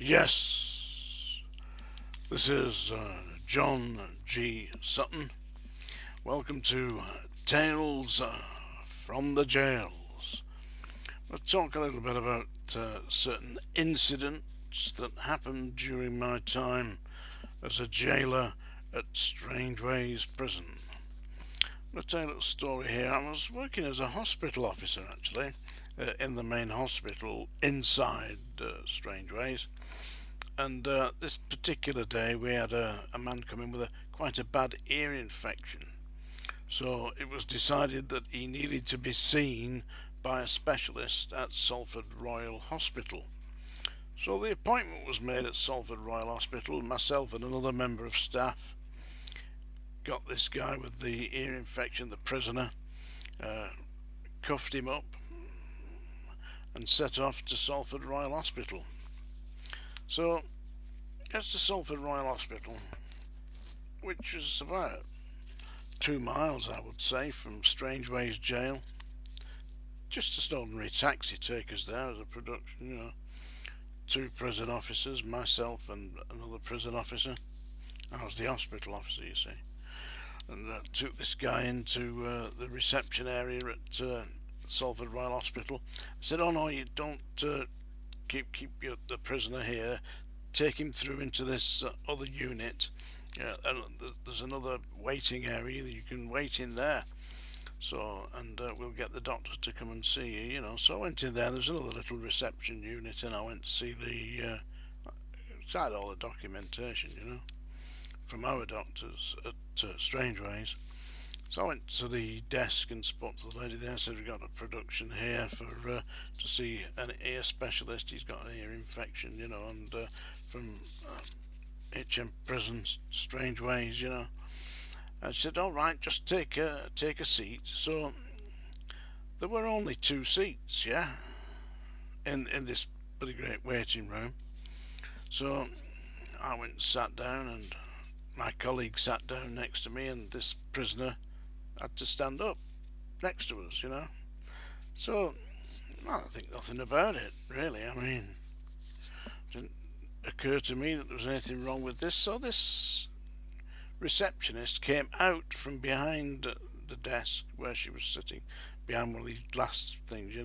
Yes, this is John G. Sutton. Welcome to Tales from the Jails. We'll talk a little bit about certain incidents that happened during my time as a jailer at Strangeways prison. I'm going to tell you a little story here. I was working as a hospital officer actually in the main hospital inside Strangeways. And this particular day, we had a man come in with quite a bad ear infection. So it was decided that he needed to be seen by a specialist at Salford Royal Hospital. So the appointment was made at Salford Royal Hospital. Myself and another member of staff got this guy with the ear infection, the prisoner, cuffed him up and set off to Salford Royal Hospital. So gets to Salford Royal Hospital, which is about 2 miles, I would say, from Strangeways Jail. Just an ordinary taxi take us there as a production, 2 prison officers, myself and another prison officer. I was the hospital officer, you see. And took this guy into the reception area at Salford Royal Hospital. I said, "Oh no, you don't keep the prisoner here. Take him through into this other unit. And there's another waiting area that you can wait in there. So, and we'll get the doctor to come and see you, So I went in there. There's another little reception unit, and I went to see it's had all the documentation, from our doctors at Strangeways. So I went to the desk and spoke to the lady there. I said, "We've got a production here to see an ear specialist. He's got an ear infection, and from HMP prison, Strangeways, I said, "All right, just take a seat." So there were only 2 seats, in this pretty great waiting room. So I went and sat down, and my colleague sat down next to me, and this prisoner had to stand up next to us, So I don't think nothing about it, really. I mean, it didn't occur to me that there was anything wrong with this. So this receptionist came out from behind the desk where she was sitting, behind one of these glass things,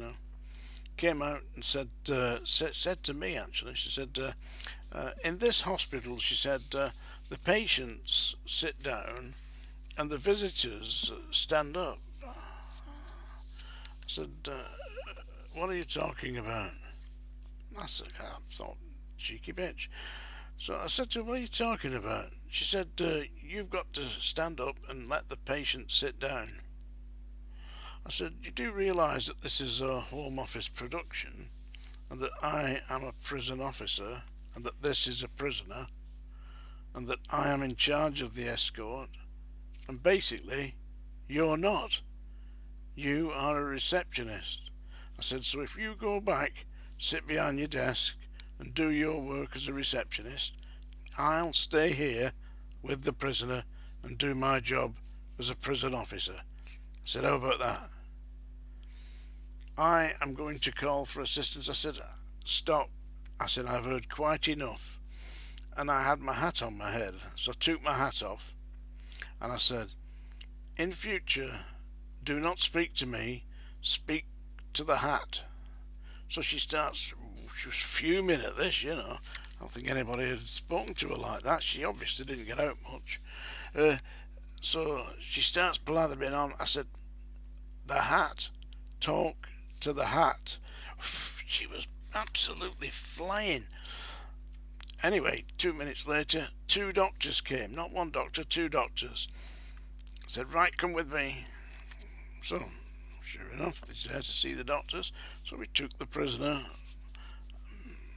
Came out and said to me, actually, she said, "In this hospital," she said, "the patients sit down and the visitors stand up." I said, "What are you talking about?" I thought, cheeky bitch. So I said to her, "What are you talking about?" She said, "You've got to stand up and let the patient sit down." I said, "You do realise that this is a Home Office production, and that I am a prison officer, and that this is a prisoner, and that I am in charge of the escort, and basically, you're not. You are a receptionist." I said, "So if you go back, sit behind your desk, and do your work as a receptionist, I'll stay here with the prisoner and do my job as a prison officer." I said, "How about that?" "I am going to call for assistance." I said, "Stop." I said, "I've heard quite enough." And I had my hat on my head, so I took my hat off, and I said, "In future, do not speak to me, speak to the hat." So she was fuming at this, I don't think anybody had spoken to her like that. She obviously didn't get out much. So she starts blathering on. I said, "The hat, talk to the hat." She was absolutely flying. Anyway, 2 minutes later, 2 doctors came. Not 1 doctor, 2 doctors. I said, "Right, come with me." So, sure enough, they're there to see the doctors. So we took the prisoner.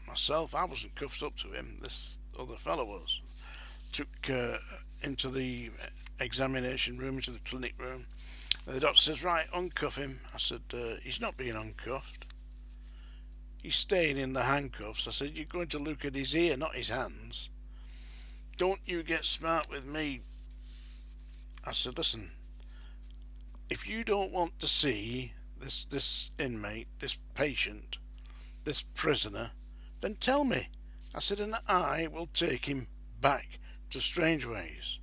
Myself, I wasn't cuffed up to him. This other fellow was. Took into the examination room, into the clinic room. And the doctor says, "Right, uncuff him." I said, "He's not being uncuffed. He's staying in the handcuffs." I said, "You're going to look at his ear, not his hands. Don't you get smart with me." I said, "Listen, if you don't want to see this inmate, this patient, this prisoner, then tell me. I said, and I will take him back to Strangeways.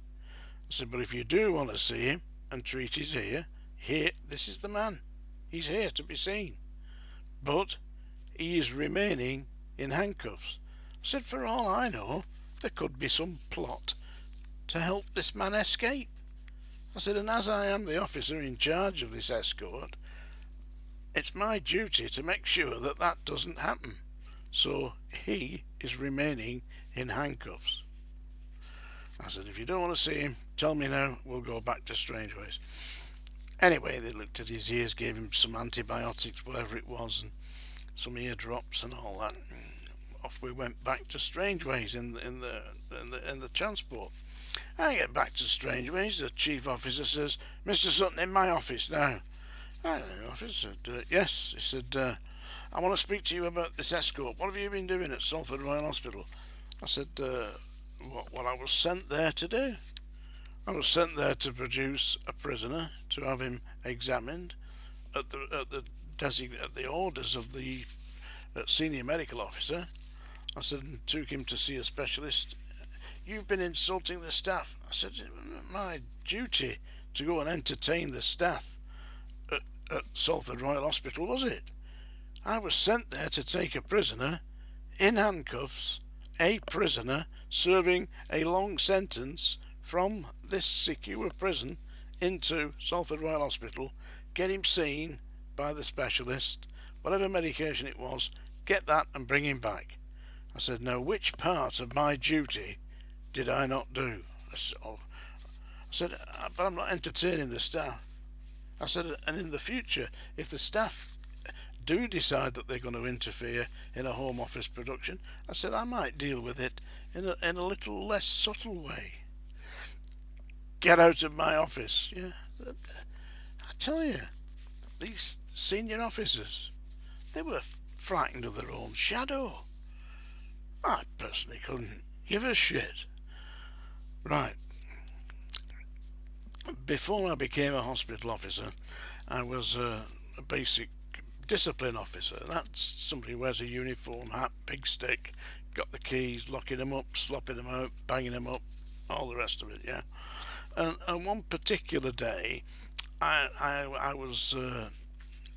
I said, but if you do want to see him and treat his ear, here, this is the man. He's here to be seen. But he is remaining in handcuffs. I said, for all I know, there could be some plot to help this man escape. I said, and as I am the officer in charge of this escort, it's my duty to make sure that that doesn't happen. So he is remaining in handcuffs. I said, if you don't want to see him, tell me now, we'll go back to Strangeways. Anyway, they looked at his ears, gave him some antibiotics, whatever it was, and some ear drops and all that. And off we went back to Strangeways in the transport. I get back to Strangeways, the chief officer says, Mr. Sutton, in my office now. I in the office said, yes. He said, I want to speak to you about this escort. What have you been doing at Salford Royal Hospital? I said, what I was sent there to do. I was sent there to produce a prisoner, to have him examined at the orders of the senior medical officer. I said, and took him to see a specialist. You've been insulting the staff. I said, my duty to go and entertain the staff at Salford Royal Hospital, was it? I was sent there to take a prisoner in handcuffs, a prisoner serving a long sentence from this secure prison into Salford Royal Hospital, get him seen by the specialist, whatever medication it was, get that and bring him back. I said, now which part of my duty did I not do? I said, but I'm not entertaining the staff. I said, and in the future, if the staff do decide that they're going to interfere in a Home Office production, I said, I might deal with it in a little less subtle way. Get out of my office. Yeah, I tell you, these senior officers, they were frightened of their own shadow. I personally couldn't give a shit. Right. Before I became a hospital officer, I was a basic discipline officer. That's somebody who wears a uniform, hat, big stick, got the keys, locking them up, slopping them out, banging them up, all the rest of it, yeah. And one particular day, I was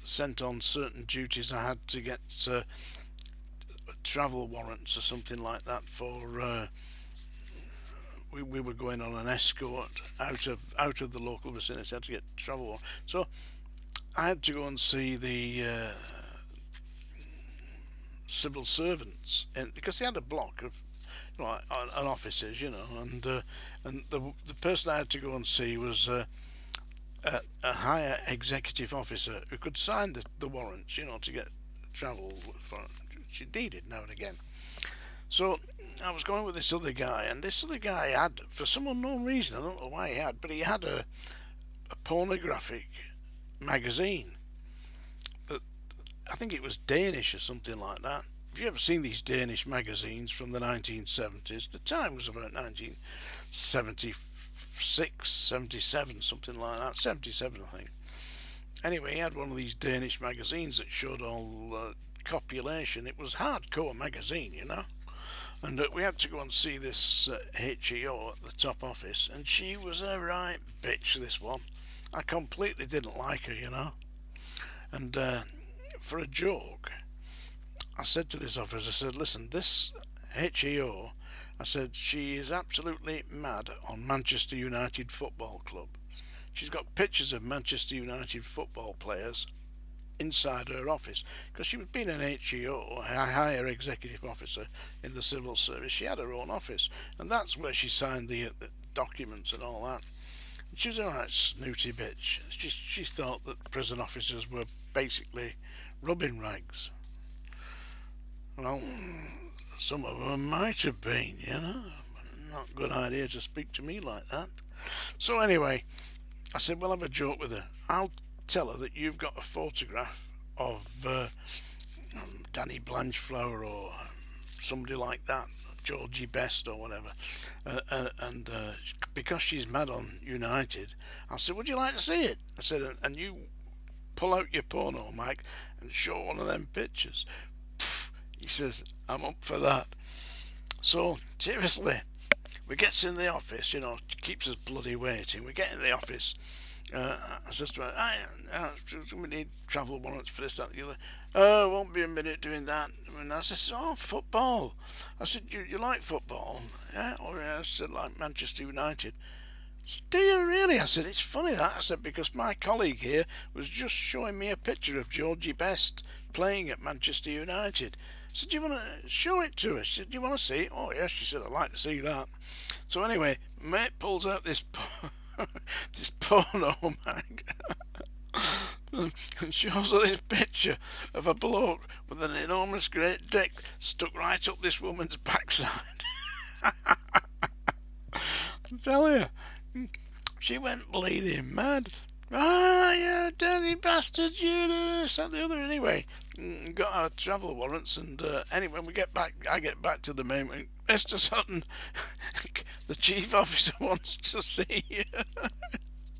sent on certain duties. I had to get travel warrants or something like that for... We were going on an escort out of the local vicinity. I had to get travel. So I had to go and see the civil servants, because they had a block of an offices, and the person I had to go and see was a higher executive officer who could sign the warrants, to get travel for, which he needed now and again. So I was going with this other guy, and this other guy had, for some unknown reason, I don't know why he had, but he had a pornographic magazine. I think it was Danish or something like that. Have you ever seen these Danish magazines from the 1970s? The time was about 1976, 77, something like that. 77, I think. Anyway, he had one of these Danish magazines that showed all copulation. It was hardcore magazine, And we had to go and see this HEO at the top office, and she was a right bitch, this one. I completely didn't like her, And for a joke, I said to this officer, I said, listen, this HEO, I said, she is absolutely mad on Manchester United Football Club. She's got pictures of Manchester United football players inside her office, because she was being an HEO, a higher executive officer in the civil service. She had her own office, and that's where she signed the documents and all that. And she was a right snooty bitch. She thought that prison officers were basically rubbing rags. Well, some of them might have been, Not a good idea to speak to me like that. So anyway, I said, we'll have a joke with her. I'll tell her that you've got a photograph of Danny Blanchflower or somebody like that, Georgie Best or whatever, and because she's mad on United, I said, would you like to see it? I said, and you pull out your porno mic and show one of them pictures. Pfft, he says, I'm up for that. So, seriously, we gets in the office, keeps us bloody waiting. We get in the office. I says to her, we need travel warrants for this, that, and the other. Oh, won't be a minute doing that. And I says, oh, football. I said, you like football? Yeah? Or I said, like Manchester United. Do you really? I said, it's funny that. I said, because my colleague here was just showing me a picture of Georgie Best playing at Manchester United. I said, do you want to show it to us? She said, do you want to see it? Oh, yes, she said, I'd like to see that. So anyway, mate pulls out this this porno mag and shows her this picture of a bloke with an enormous great dick stuck right up this woman's backside. I tell you, she went bleeding mad. Ah, you dirty bastard, you this, that, the other. Anyway, got our travel warrants, and anyway, when we get back, I get back to the main. Mr. Sutton, the chief officer wants to see you.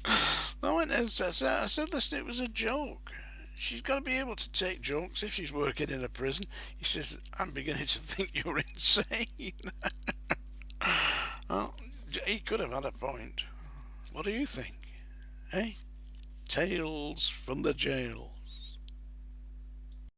I went and I said, listen, it was a joke. She's got to be able to take jokes if she's working in a prison. He says, I'm beginning to think you're insane. Well, he could have had a point. What do you think? Eh? Tales from the jail.